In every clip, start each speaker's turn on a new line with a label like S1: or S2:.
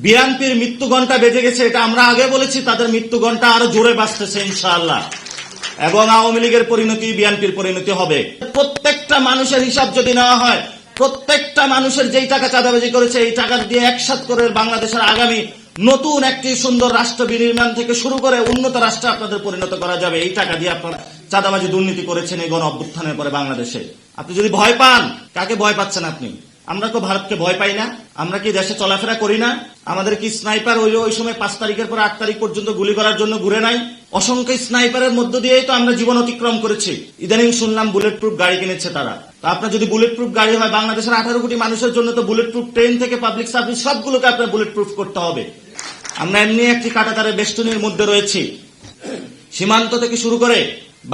S1: বিএনপির মৃত্যু ঘণ্টা বেজে গেছে, এটা আমরা আগে বলেছি, তাদের মৃত্যু ঘণ্টা আরো জোরে বাজতেছে ইনশাআল্লাহ। এবং আওয়ামী লীগের পরিণতি বিএনপির পরিণতি হবে। প্রত্যেকটা মানুষের হিসাব যদি নেওয়া হয়, প্রত্যেকটা মানুষের যেই টাকা চাঁদাবাজি করেছে এই টাকা দিয়ে একসাথ করে বাংলাদেশের আগামী নতুন একটি সুন্দর রাষ্ট্র বিনির্মাণ থেকে শুরু করে উন্নত রাষ্ট্রে আপনাদের পরিণত করা যাবে। এই টাকা দিয়ে আপনারা চাঁদাবাজি দুর্নীতি করেছেন এই গণ অভ্যুত্থানের পরে বাংলাদেশে। আপনি যদি ভয় পান, কাকে ভয় পাচ্ছেন আপনি? আমরা তো ভারতকে ভয় পাই না? আমরা কি দেশে চলাফেরা করি না? আমাদের কি স্নাইপার ওই সময় 5 তারিখের পর 8 তারিখ পর্যন্ত গুলি করার জন্য ঘুরে নাই? অসংখ্য স্নাইপারের মধ্য দিয়েই তো আমরা জীবন অতিক্রম করেছি। ইদানিং শুনলাম বুলেট প্রুফ গাড়ি কিনেছে তারা। তো আপনার যদি বুলেট প্রুফ গাড়ি হয়, বাংলাদেশের 18 কোটি মানুষের জন্য তো বুলেট প্রুফ ট্রেন থেকে পাবলিক সার্ভিস সবগুলোকে আপনার বুলেট প্রুফ করতে হবে। আমরা এমনি একটি কাঁটাতারের বেষ্টনীর মধ্যে রয়েছি। সীমান্ত থেকে শুরু করে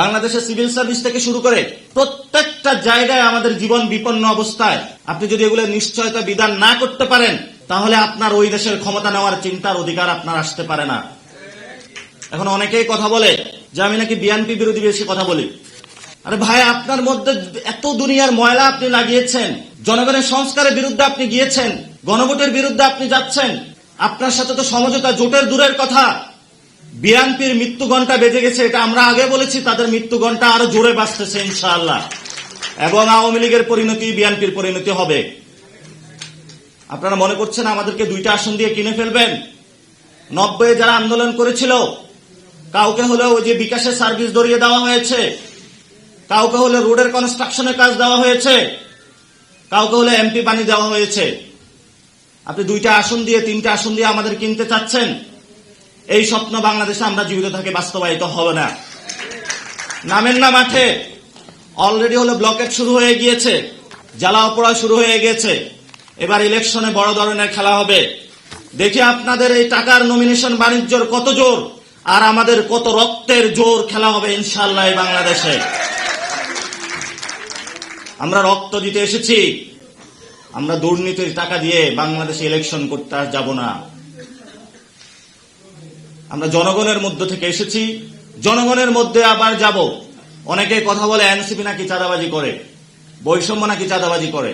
S1: বাংলাদেশের সিভিল সার্ভিস থেকে শুরু করে প্রত্যেকটা জায়গায় আমাদের জীবন বিপন্ন অবস্থায়। আপনি যদি এগুলো নিশ্চয়তা বিধান না করতে পারেন, তাহলে আপনার ওই দেশের ক্ষমতা নেওয়ার চিন্তার অধিকার আপনার আসতে পারে না। এখন অনেকেই কথা বলে যে আমি নাকি বিএনপি বিরোধী বেশি কথা বলি। আরে ভাই, আপনার মধ্যে এত দুনিয়ার ময়লা আপনি লাগিয়েছেন, জনগণের সংস্কারের বিরুদ্ধে আপনি গিয়েছেন, গণভোটের বিরুদ্ধে আপনি যাচ্ছেন। আপনার সাথে তো সমঝোতা জোটের দূরের কথা। বিএনপির মৃত্যু ঘণ্টা বেজে গেছে, এটা আমরা আগে বলেছি, তাদের মৃত্যু ঘণ্টা আরো জোরে বাজতেছে ইনশাআল্লাহ। এবং আওয়ামী লীগের পরিণতি বিএনপির পরিণতি হবে। আপনারা মনে করছেন আমাদেরকে 2টা আসন দিয়ে কিনে ফেলবেন? 90 যারা আন্দোলন করেছিল, কাউকে হলেও ওই যে বিকাশের সার্ভিস ধরিয়ে দেওয়া হয়েছে, কাউকে হলে রোডের কনস্ট্রাকশনের কাজ দেওয়া হয়েছে, কাউকে হলে এমপি বানিয়ে দেওয়া হয়েছে। আপনি 2টা আসন দিয়ে 3টা আসন দিয়ে আমাদের কিনতে চাচ্ছেন? এই স্বপ্ন বাংলাদেশে আমরা জীবিত থাকি বাস্তবায়িত হবে না। নামেন না মাঠে। অলরেডি হলো ব্লকেট শুরু হয়ে গিয়েছে, জ্বালাও পোড়া শুরু হয়ে গেছে। এবার ইলেকশনে বড় ধরনের খেলা হবে। দেখি আপনাদের এই টাকার নমিনেশন বাণিজ্যর কত জোর আর আমাদের কত রক্তের জোর খেলা হবে ইনশাআল্লাহ এই বাংলাদেশে। আমরা রক্ত দিতে এসেছি, আমরা দুর্নীতির টাকা দিয়ে বাংলাদেশে ইলেকশন করতে আর যাব না। আমরা জনগণের মধ্য থেকে এসেছি, জনগণের মধ্যে আবার যাব। অনেকে কথা বলে এনসিপি নাকি চাঁদাবাজি করে, বৈষম্য নাকি চাঁদাবাজি করে।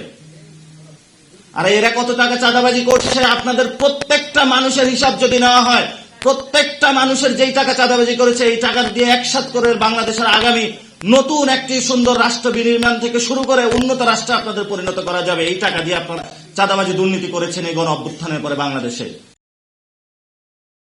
S1: আর এরা কত টাকা চাঁদাবাজি করছে আপনাদের প্রত্যেকটা মানুষের হিসাব যদি নেওয়া হয়, প্রত্যেকটা মানুষের যেই টাকা চাঁদাবাজি করেছে এই টাকা দিয়ে একসাথ করে বাংলাদেশের আগামী নতুন একটি সুন্দর রাষ্ট্র বিনির্মাণ থেকে শুরু করে উন্নত রাষ্ট্রে আপনাদের পরিণত করা যাবে। এই টাকা দিয়ে আপনারা চাঁদাবাজি দুর্নীতি করেছেন এই গণ অভ্যুত্থানের পরে বাংলাদেশে।